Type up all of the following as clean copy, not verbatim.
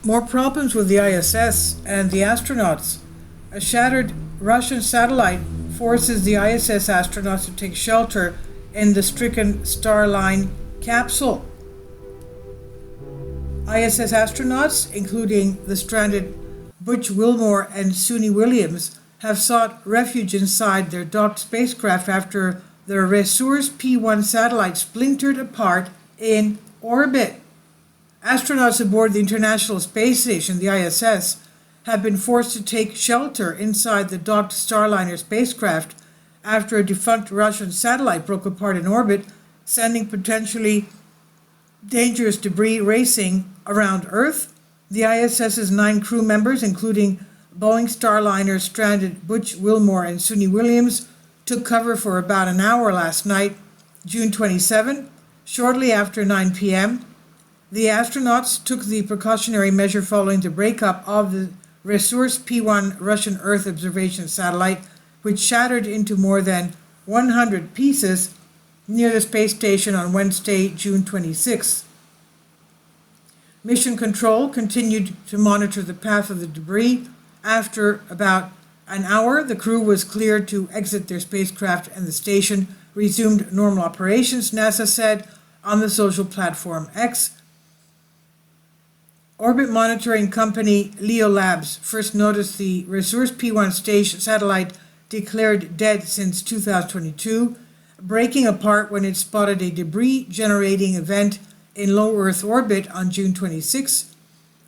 More problems with the ISS and the astronauts. A shattered Russian satellite forces the ISS astronauts to take shelter in the stricken Starliner capsule. ISS astronauts, including the stranded Butch Wilmore and Suni Williams, have sought refuge inside their docked spacecraft after the Resurs P1 satellite splintered apart in orbit. Astronauts aboard the International Space Station, the ISS, have been forced to take shelter inside the docked Starliner spacecraft after a defunct Russian satellite broke apart in orbit, sending potentially dangerous debris racing around Earth. The ISS's 9 crew members, including Boeing Starliner stranded Butch Wilmore and Suni Williams, took cover for about an hour last night, June 27, shortly after 9 p.m. The astronauts took the precautionary measure following the breakup of the Resurs P1 Russian Earth observation satellite, which shattered into more than 100 pieces near the space station on Wednesday, June 26. Mission Control continued to monitor the path of the debris. After about an hour, the crew was cleared to exit their spacecraft and the station resumed normal operations, NASA said on the social platform X. Orbit monitoring company Leo Labs first noticed the Resurs P1 satellite declared dead since 2022, breaking apart when it spotted a debris-generating event in low Earth orbit on June 26.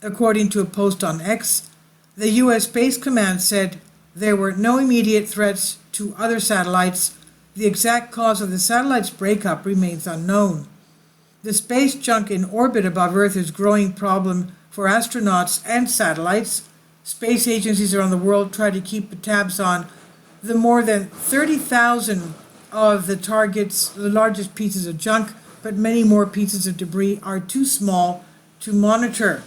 According to a post on X, the U.S. Space Command said there were no immediate threats to other satellites. The exact cause of the satellite's breakup remains unknown. The space junk in orbit above Earth is a growing problem for astronauts and satellites. Space agencies around the world try to keep tabs on the more than 30,000 of the largest pieces of junk, but many more pieces of debris are too small to monitor.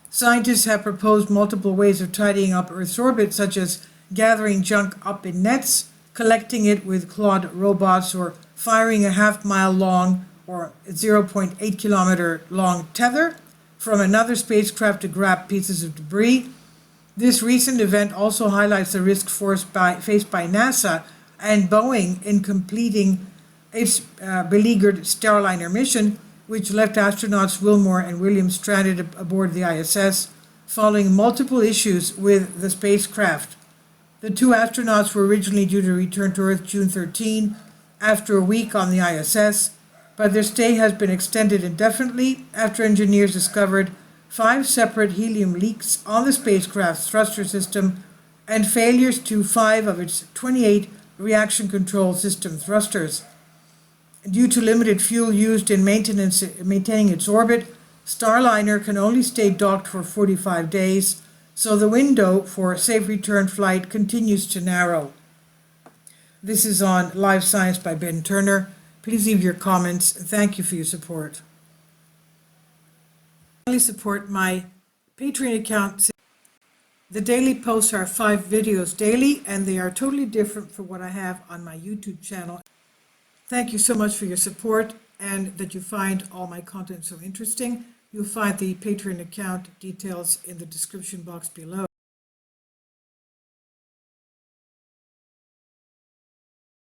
Scientists have proposed multiple ways of tidying up Earth's orbit, such as gathering junk up in nets, collecting it with clawed robots, or firing a half-mile long or 0.8 kilometer long tether from another spacecraft to grab pieces of debris. This recent event also highlights the risk faced by NASA and Boeing in completing its beleaguered Starliner mission, which left astronauts Wilmore and Williams stranded aboard the ISS following multiple issues with the spacecraft. The 2 astronauts were originally due to return to Earth June 13 after a week on the ISS, but their stay has been extended indefinitely after engineers discovered 5 separate helium leaks on the spacecraft's thruster system and failures to 5 of its 28 reaction control system thrusters. Due to limited fuel used in maintaining its orbit, Starliner can only stay docked for 45 days, so the window for safe return flight continues to narrow. This is on Live Science by Ben Turner. Please leave your comments. Thank you for your support. Please support my Patreon account. The daily posts are 5 videos daily, and they are totally different from what I have on my YouTube channel. Thank you so much for your support and that you find all my content so interesting. You'll find the Patreon account details in the description box below.